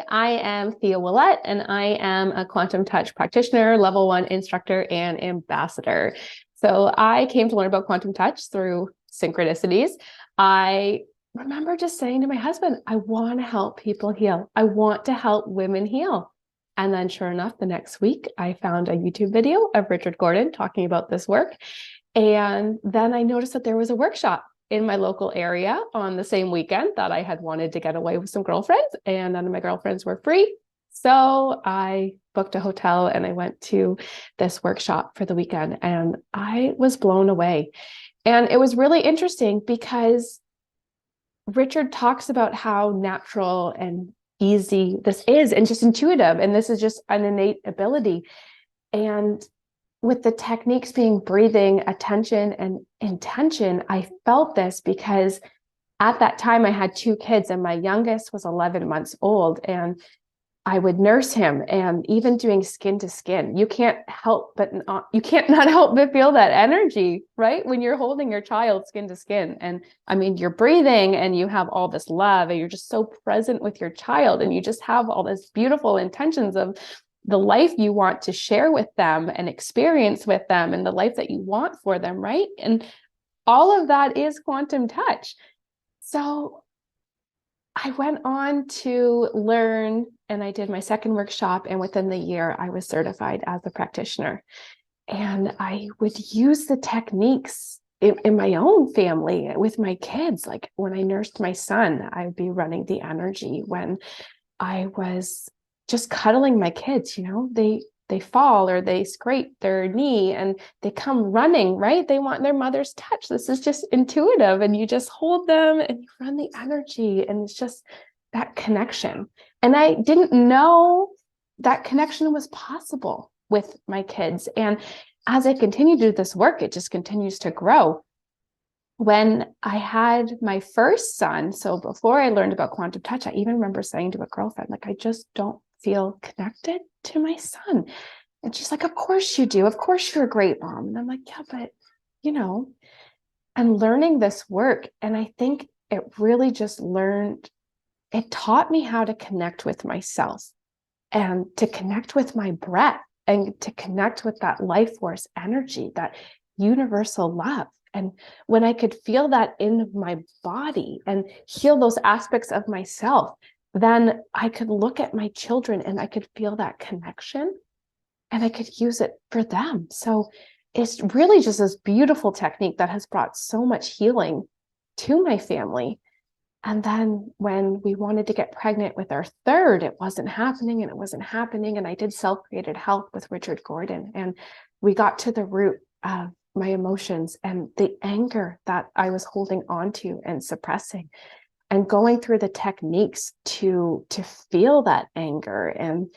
I am Thea Willette, and I am a quantum touch practitioner, level 1 instructor, and ambassador. So I came to learn about quantum touch through synchronicities. I remember just saying to my husband, I want to help people heal. I want to help women heal. And then sure enough, the next week, I found a YouTube video of Richard Gordon talking about this work. And then I noticed that there was a workshop in my local area on the same weekend that I had wanted to get away with some girlfriends, and none of my girlfriends were free. So I booked a hotel and I went to this workshop for the weekend, and I was blown away. And it was really interesting because Richard talks about how natural and easy this is and just intuitive, and this is just an innate ability. And with the techniques being breathing, attention, and intention, I felt this because at that time I had 2 kids and my youngest was 11 months old, and I would nurse him, and even doing skin to skin, you can't not help but feel that energy, right? When you're holding your child skin to skin. And I mean, you're breathing and you have all this love and you're just so present with your child, and you just have all this beautiful intentions of the life you want to share with them and experience with them, and the life that you want for them, right? And all of that is quantum touch. So I went on to learn, and I did my second workshop, and within the year I was certified as a practitioner. And I would use the techniques in my own family with my kids. Like when I nursed my son, I would be running the energy. When I was just cuddling my kids, they fall or they scrape their knee and they come running, right? They want their mother's touch. This is just intuitive, and you just hold them and you run the energy, and it's just that connection. And I didn't know that connection was possible with my kids. And as I continue to do this work, it just continues to grow. When I had my first son, so before I learned about quantum touch, I even remember saying to a girlfriend, like, I just don't feel connected to my son. And she's like, of course you do. Of course you're a great mom. And I'm like, yeah, but, I'm learning this work. And I think it really it taught me how to connect with myself and to connect with my breath and to connect with that life force energy, that universal love. And when I could feel that in my body and heal those aspects of myself, then I could look at my children and I could feel that connection and I could use it for them. So it's really just this beautiful technique that has brought so much healing to my family. And then when we wanted to get pregnant with our third, it wasn't happening. And I did self-created health with Richard Gordon. And we got to the root of my emotions and the anger that I was holding on to and suppressing, and going through the techniques to feel that anger and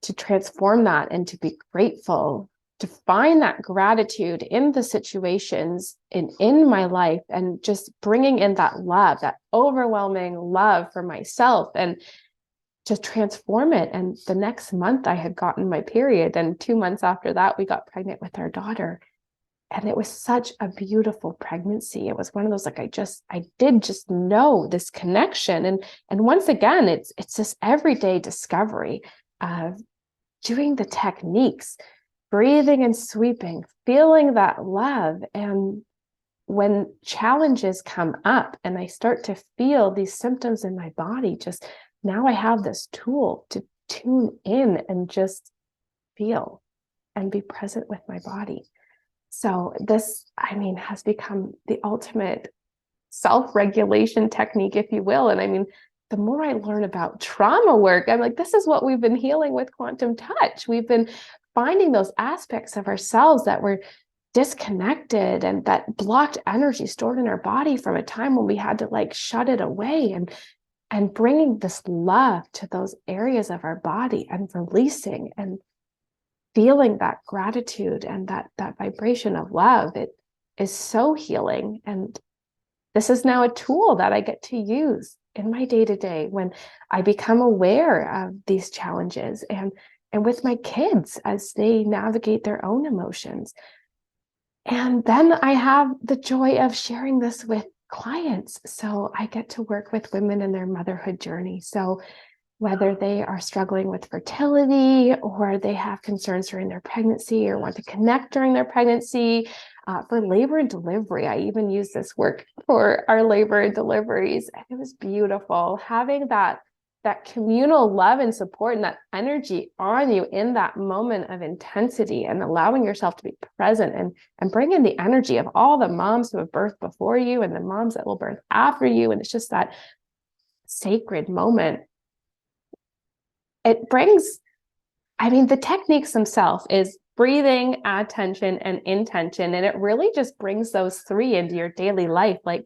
to transform that and to be grateful, to find that gratitude in the situations in my life, and just bringing in that love, that overwhelming love for myself, and to transform it. And the next month I had gotten my period, and 2 months after that, we got pregnant with our daughter. And it was such a beautiful pregnancy. It was one of those, like, I did just know this connection. And once again, it's this everyday discovery of doing the techniques, breathing and sweeping, feeling that love. And when challenges come up and I start to feel these symptoms in my body, just now I have this tool to tune in and just feel and be present with my body. So this, has become the ultimate self-regulation technique, if you will. And the more I learn about trauma work, I'm like, this is what we've been healing with quantum touch. We've been finding those aspects of ourselves that were disconnected and that blocked energy stored in our body from a time when we had to shut it away, and bringing this love to those areas of our body and releasing and feeling that gratitude and that vibration of love. It is so healing. And this is now a tool that I get to use in my day-to-day when I become aware of these challenges, and with my kids as they navigate their own emotions. And then I have the joy of sharing this with clients. So I get to work with women in their motherhood journey. So whether they are struggling with fertility or they have concerns during their pregnancy or want to connect during their pregnancy. For labor and delivery, I even use this work for our labor and deliveries. And it was beautiful having that communal love and support and that energy on you in that moment of intensity, and allowing yourself to be present and bring in the energy of all the moms who have birthed before you and the moms that will birth after you. And it's just that sacred moment. It brings, the techniques themselves is breathing, attention, and intention. And it really just brings those three into your daily life. Like,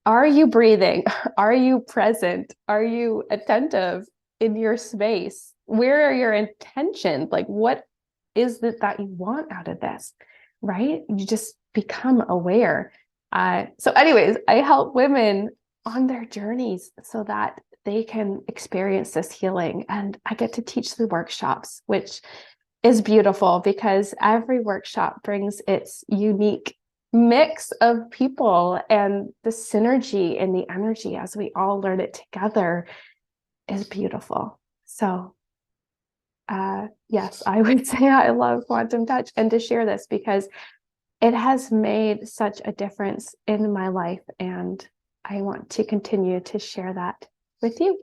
are you breathing? Are you present? Are you attentive in your space? Where are your intentions? Like, what is it that you want out of this? Right? You just become aware. So anyways, I help women on their journeys so that they can experience this healing. And I get to teach the workshops, which is beautiful because every workshop brings its unique mix of people, and the synergy and the energy as we all learn it together is beautiful. So yes, I would say I love Quantum Touch, and to share this because it has made such a difference in my life, and I want to continue to share that with you.